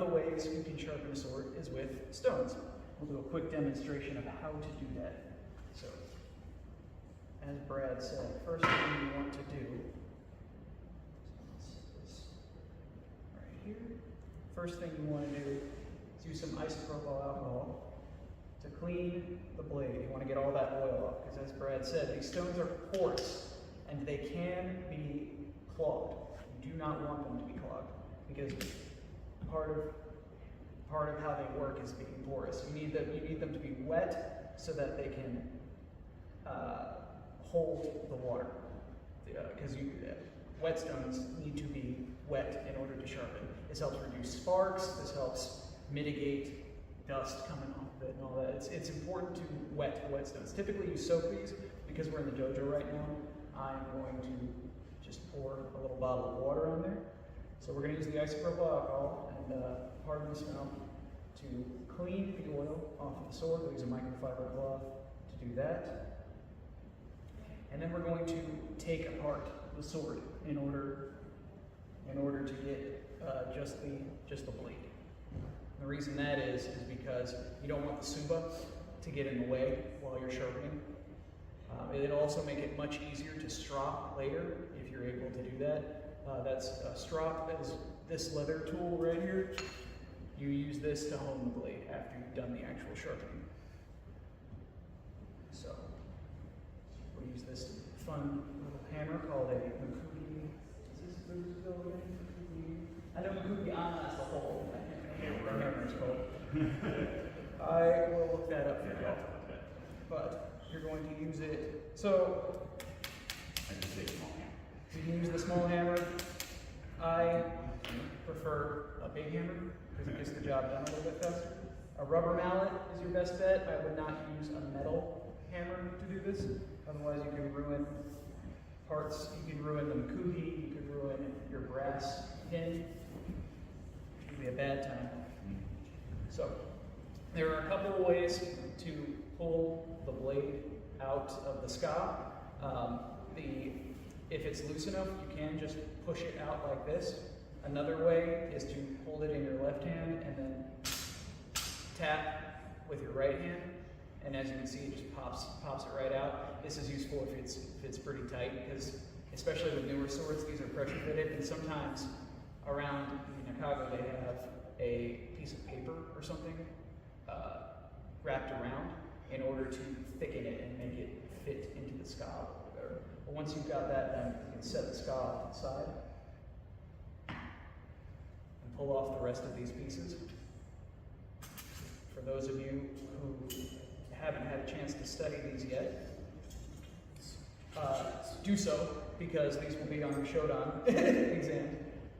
the ways you can sharpen a sword is with stones. We'll do a quick demonstration of how to do that. So, as Brad said, first thing you want to do, right here. First thing you want to do is use some isopropyl alcohol to clean the blade. You want to get all that oil off, because as Brad said, these stones are porous and they can be clogged. You do not want them to be clogged, because part of how they work is being porous. You need them to be wet so that they can hold the water. Because whetstones need to be wet in order to sharpen. This helps reduce sparks. This helps mitigate dust coming off of it and all that. It's important to wet whetstones. Typically you soak these. Because we're in the dojo right now, I'm going to just pour a little bottle of water on there. So we're going to use the isopropyl alcohol and pardon the smell to clean the oil off of the sword. We'll use a microfiber cloth to do that. And then we're going to take apart the sword in order to get just the blade. And the reason that is because you don't want the suba to get in the way while you're sharpening. It'll also make it much easier to strop later if you're able to do that. That's a strop. That is this leather tool right here. You use this to hone the blade after you've done the actual sharpening. So we use this fun little hammer called a mukugi. Is this Basil again? I know mukugi ana is the whole. I can't remember what the hammer is called. I will look that up for you. But you're going to use it. So I just say small hammer. You can use the small hammer. I prefer a big hammer because it gets the job done a little bit faster. A rubber mallet is your best bet. I would not use a metal hammer to do this. Otherwise you can ruin parts. You can ruin the mukugi. You could ruin your brass pin. It would be a bad time. So there are a couple of ways to pull the blade out of the ska. If it's loose enough, you can just push it out like this. Another way is to hold it in your left hand and then tap with your right hand. And as you can see, it just pops it right out. This is useful if it's pretty tight, because especially with newer swords, these are pressure fitted, and sometimes around the nagura they have a piece of paper or something wrapped around in order to thicken it and make it fit into the ska a little better. But once you've got that, then you can set the ska off to the side and pull off the rest of these pieces. For those of you who haven't had a chance to study these yet, do so, because these will be on your shodan exam.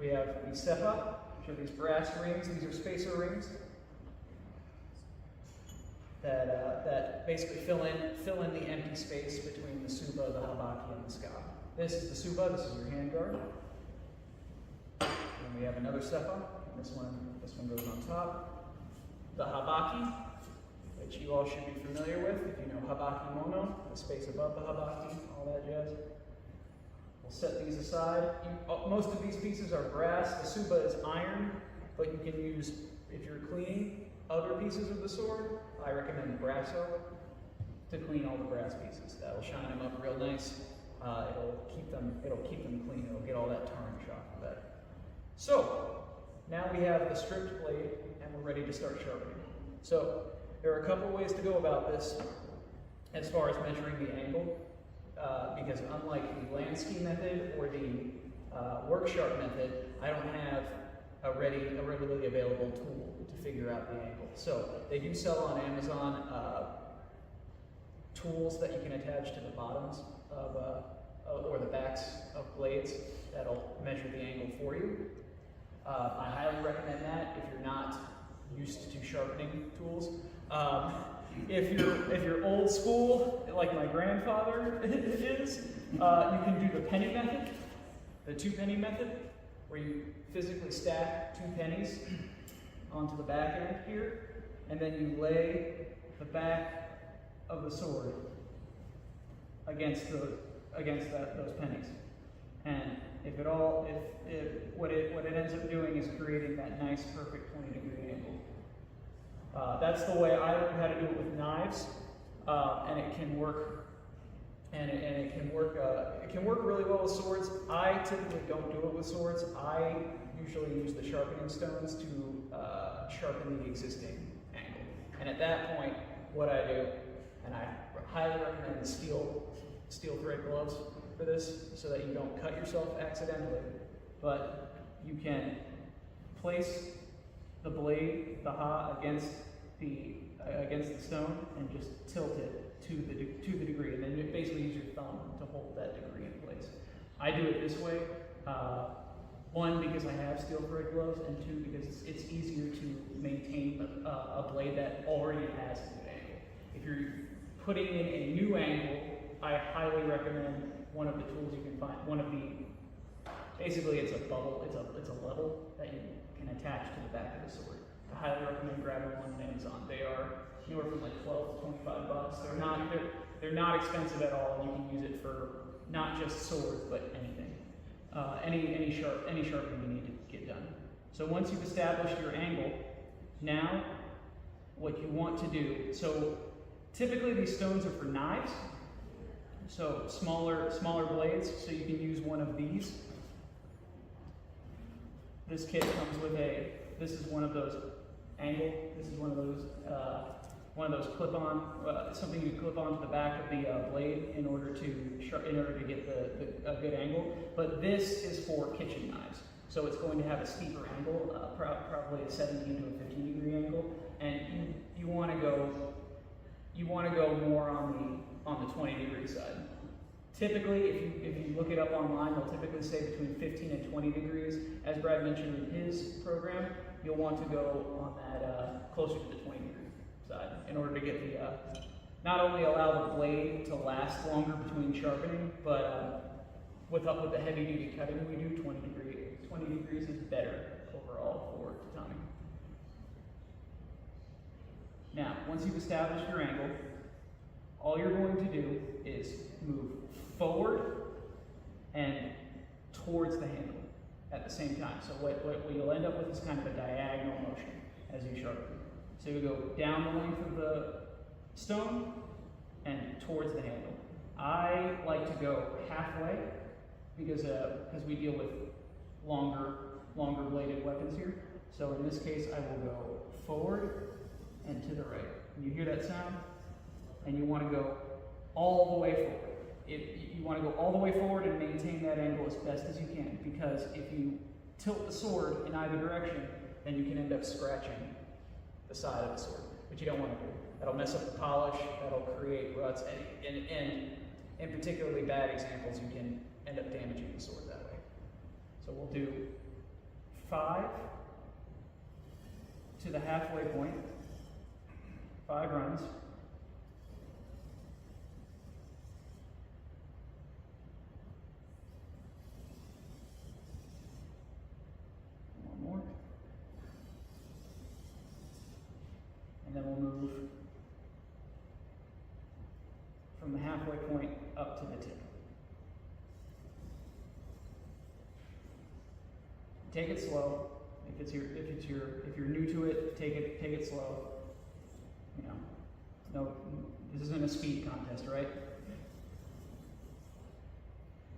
We have the seppa, which are these brass rings. These are spacer rings that basically fill in the empty space between the suba, the habaki, and the ska. This is the suba. This is your hand guard. And we have another seppa. This one goes on top. The habaki, which you all should be familiar with if you know habaki mono, the space above the habaki, all that jazz. We'll set these aside. Most of these pieces are brass. The suba is iron, but you can use, if you're cleaning other pieces of the sword, I recommend brasso to clean all the brass pieces. That'll shine them up real nice. It'll keep them clean. It'll get all that tarnish off of that. So now we have the stripped blade and we're ready to start sharpening. So there are a couple ways to go about this as far as measuring the angle, because unlike the Lansky method or the work sharp method, I don't have a readily available tool to figure out the angle. So they do sell on Amazon tools that you can attach to the bottoms of or the backs of blades that'll measure the angle for you. I highly recommend that if you're not used to sharpening tools. If you're old school, like my grandfather is, you can do the penny method, the 2-penny method, where you physically stack 2 pennies onto the back end here, and then you lay the back of the sword against those pennies. And if what it ends up doing is creating that nice, perfect 20-degree angle. That's the way I learned how to do it with knives, and it can work. And it can work. It can work really well with swords. I typically don't do it with swords. I usually use the sharpening stones to sharpen the existing angle. And at that point, what I do, and I highly recommend the steel thread gloves for this, so that you don't cut yourself accidentally. But you can place the blade, the ha, against the stone, and just tilt it to the degree, and then you basically use your thumb to hold that degree in place. I do it this way, one, because I have steel thread gloves, and two, because it's easier to maintain a blade that already has a good angle. If you're putting in a new angle, I highly recommend one of the tools you can find. Basically it's a bubble, it's a level that you can attach to the back of the sword. I highly recommend grabbing one on Amazon. They are anywhere from like $12 to $25. They're not expensive at all, and you can use it for not just swords, but anything. Any sharpening you need to get done. So once you've established your angle, now what you want to do, so typically these stones are for knives, so smaller blades, so you can use one of these. This kit comes with this is one of those this is one of those clip-on, something you clip onto the back of the blade in order to get a good angle. But this is for kitchen knives, so it's going to have a steeper angle, probably a 17 to a 15-degree angle, and you want to go more on the 20-degree side. Typically, if you look it up online, they'll typically say between 15 and 20 degrees. As Brad mentioned in his program, you'll want to go on that closer to the 20-degree side in order to get the not only allow the blade to last longer between sharpening, but with the heavy-duty cutting we do, 20 degrees is better overall for tatami. Now, once you've established your angle, all you're going to do is move forward and towards the handle at the same time. So what you'll end up with is kind of a diagonal motion as you sharpen. So you go down the length of the stone and towards the handle. I like to go halfway because we deal with longer bladed weapons here. So in this case, I will go forward and to the right. You hear that sound? And you want to go all the way forward. You want to go all the way forward and maintain that angle as best as you can, because if you tilt the sword in either direction, then you can end up scratching the side of the sword, which you don't want to do. That'll mess up the polish, that'll create ruts, and in particularly bad examples, you can end up damaging the sword that way. So we'll do 5 to the halfway point, 5 runs. More. And then we'll move from the halfway point up to the tip. Take it slow. If you're new to it, take it slow. You know, no, this isn't a speed contest, right?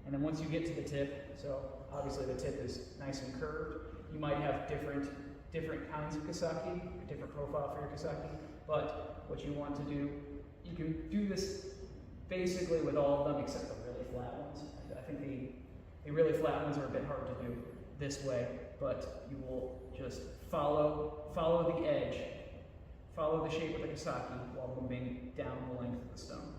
And then once you get to the tip, so obviously the tip is nice and curved. You might have different kinds of kasaki, a different profile for your kasaki, but what you want to do, you can do this basically with all of them except the really flat ones. I think the really flat ones are a bit hard to do this way, but you will just follow the edge, follow the shape of the kasaki while moving down the length of the stone.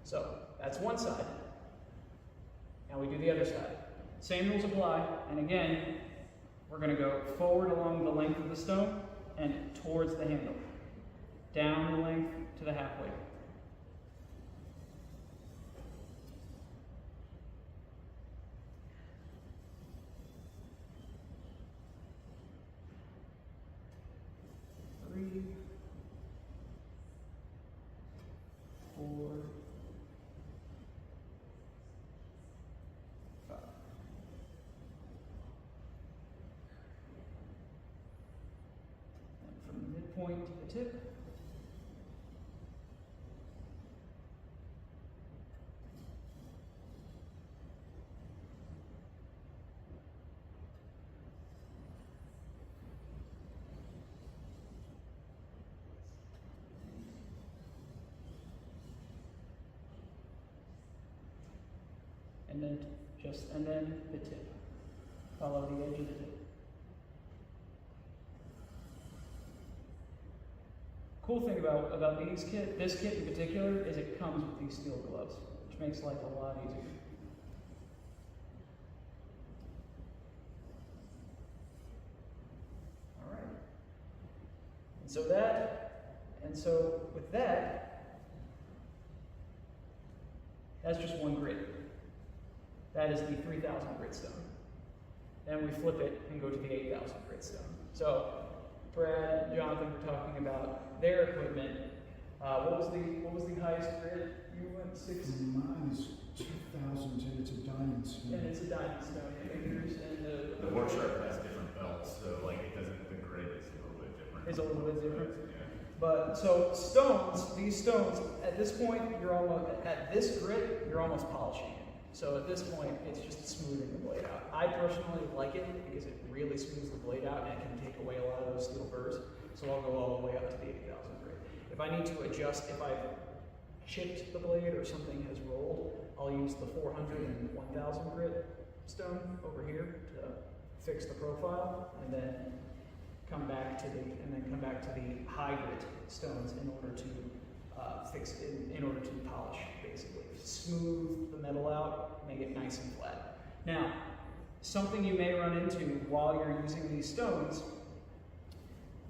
So that's one side. Now we do the other side. Same rules apply, and again, we're going to go forward along the length of the stone and towards the handle. Down the length to the halfway. point to the tip. And then the tip. Follow the edge of the tip. Cool thing about this kit in particular, is it comes with these steel gloves, which makes life a lot easier. All right. And so with that, that's just one grit. That is the 3,000 grit stone. Then we flip it and go to the 8,000 grit stone. So Brad and Jonathan were talking about their equipment. What was the highest grit? You went 6. Mine is 2,000 and it's a diamond stone. And it's a diamond stone. And the workshop has different belts, so like it doesn't. The grit is a little bit different. It's a little bit different. Yeah. But so these stones, at this point, at this grit, you're almost polishing it. So at this point, it's just smoothing the blade out. I personally like it because it really smooths the blade out and it can take away a lot of those steel burrs. So I'll go all the way up to the 8,000 grit. If I need to adjust, if I've chipped the blade or something has rolled, I'll use the 400 and 1,000 grit stone over here to fix the profile, and then come back to the high grit stones in order to in order to polish, basically. Smooth the metal out, make it nice and flat. Now, something you may run into while you're using these stones,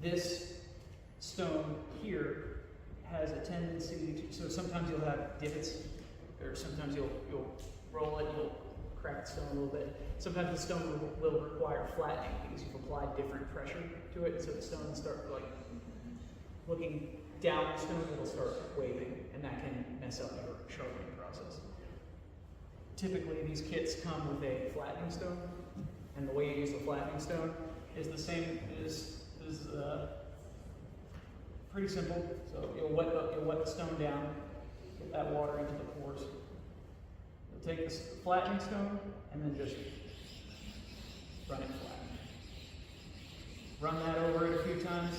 this stone here has a tendency to, so sometimes you'll have divots, or sometimes you'll roll it, you'll crack the stone a little bit. Sometimes the stone will require flattening because you've applied different pressure to it, so the stone will start like looking down the stone, it'll start waving, and that can mess up your sharpening process. Typically, these kits come with a flattening stone, and the way you use the flattening stone is the same as pretty simple. So you'll wet the stone down, get that water into the pores. You'll take the flattening stone and then just run it flat. Run that over it a few times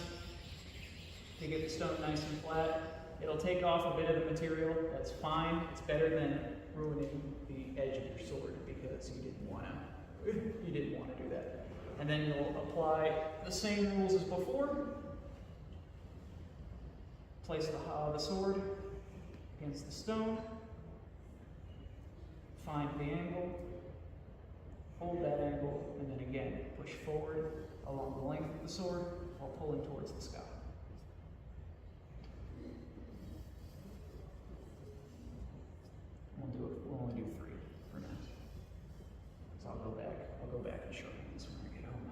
to get the stone nice and flat. It'll take off a bit of the material. That's fine. It's better than ruining the edge of your sword because you didn't want to do that. And then you'll apply the same rules as before. Place the sword against the stone. Find the angle. Hold that angle, and then again push forward along the length of the sword while pulling towards the sky. We'll only do 3 for now. So I'll go back and sharpen this when I get home.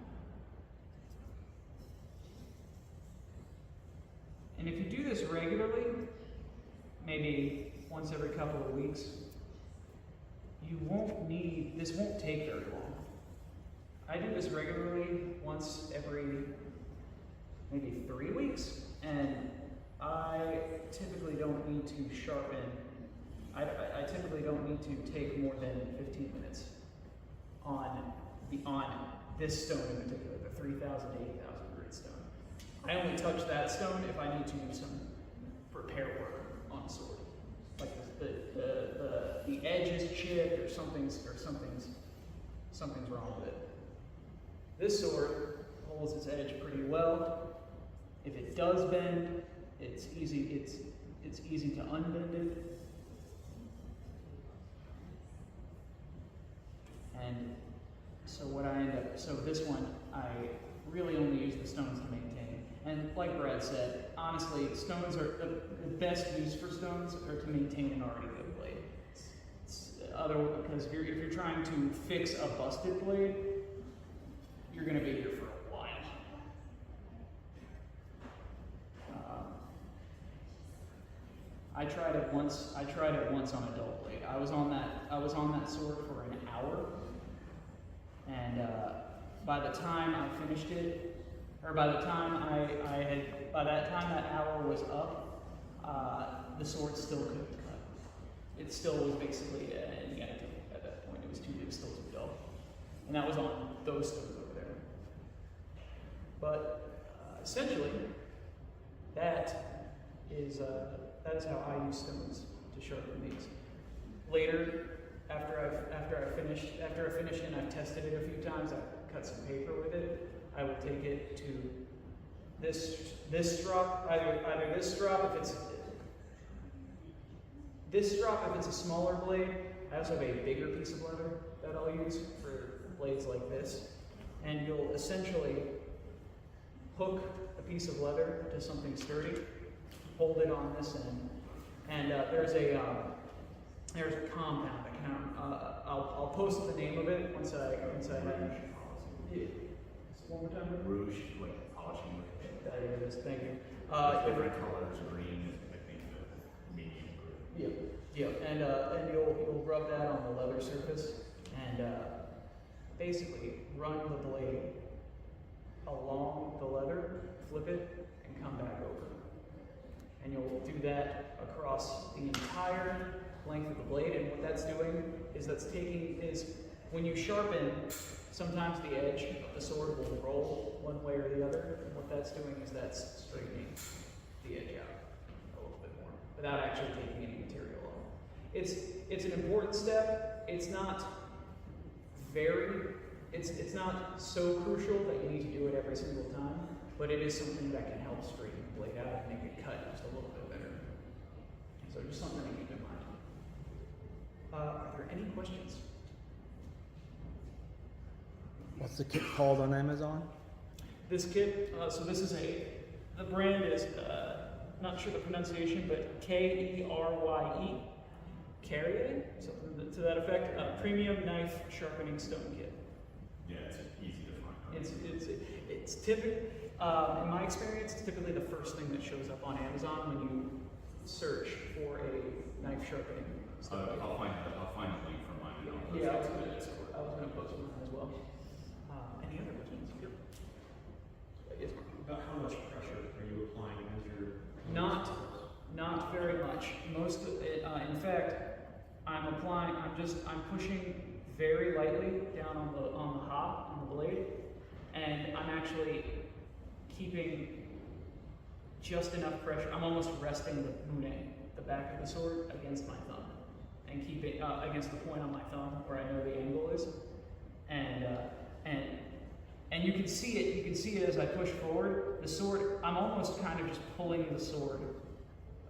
And if you do this regularly, maybe once every couple of weeks, this won't take very long. I do this regularly once every maybe 3 weeks, and I typically don't need to sharpen. I typically don't need to take more than 15 minutes on this stone in particular, the 3,000 to 8,000 grit stone. I only touch that stone if I need to do some repair work on the sword, like the edge is chipped or something's wrong with it. This sword holds its edge pretty well. If it does bend, it's easy to unbend it. And so this one, I really only use the stones to maintain. And like Brad said, honestly, stones are the best use for stones are to maintain an already good blade. Because if you're trying to fix a busted blade, you're going to be here for a while. I tried it once on a dull blade. I was on that sword for an hour, and by the time I finished it, or by that time that hour was up, the sword still couldn't cut. It still was basically an Iaido at that point. It was still too dull. And that was on those stones over there. But essentially, that is how I use stones to sharpen these. Later, after I finished and I've tested it a few times, I've cut some paper with it. I will take it to this strop, either this strop if it's a smaller blade. I also have a bigger piece of leather that I'll use for blades like this. And you'll essentially hook a piece of leather to something sturdy, hold it on this end, and there's a compound. I'll post the name of it once I have. Yeah. One more time. Rouge, like polishing with. There it is. Thank you. Different colors. Green is, I think, the medium green. Yep. And you'll rub that on the leather surface and basically run the blade along the leather, flip it, and come back over. And you'll do that across the entire length of the blade. And what that's doing is when you sharpen, sometimes the edge of the sword will roll one way or the other. And what that's doing is that's straightening the edge out a little bit more without actually taking any material off. It's an important step. It's not it's not so crucial that you need to do it every single time, but it is something that can help straighten the blade out and make it cut just a little bit better. So just something to keep in mind. Are there any questions? What's the kit called on Amazon? This kit, so this is the brand is, not sure the pronunciation, but Kerye, Kerye, something to that effect, premium knife sharpening stone kit. Yeah, it's easy to find. It's typically, in my experience, it's typically the first thing that shows up on Amazon when you search for a knife sharpening stone kit. I'll find a link for mine. And I'll post Yeah, it to the Discord. I was going to post mine as well. Any other questions? Yes, Mark. About how much pressure are you applying as you're... Not very much. Most of it, in fact, I'm pushing very lightly down on the blade, and I'm actually keeping just enough pressure. I'm almost resting the back of the sword against my thumb, and keep it against the point on my thumb where I know the angle is, and you can see it. You can see it as I push forward. The sword. I'm almost kind of just pulling the sword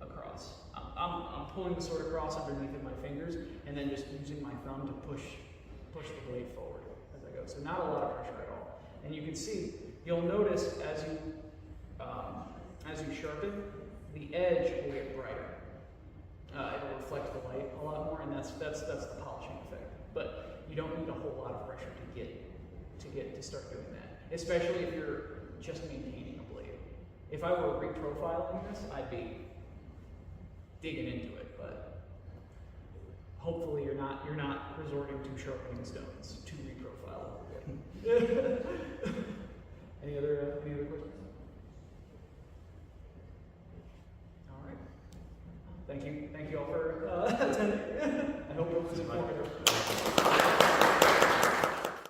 across. I'm pulling the sword across underneath of my fingers, and then just using my thumb to push the blade forward as I go. So not a lot of pressure at all. And you can see. You'll notice as you sharpen, the edge will get brighter. It'll reflect the light a lot more, and that's the polishing effect. But you don't need a whole lot of pressure to start doing that, especially if you're just maintaining a blade. If I were reprofiling this, I'd be digging into it, but hopefully you're not resorting to sharpening stones to reprofile. Any other questions? All right. Thank you all for attending. I hope it was informative.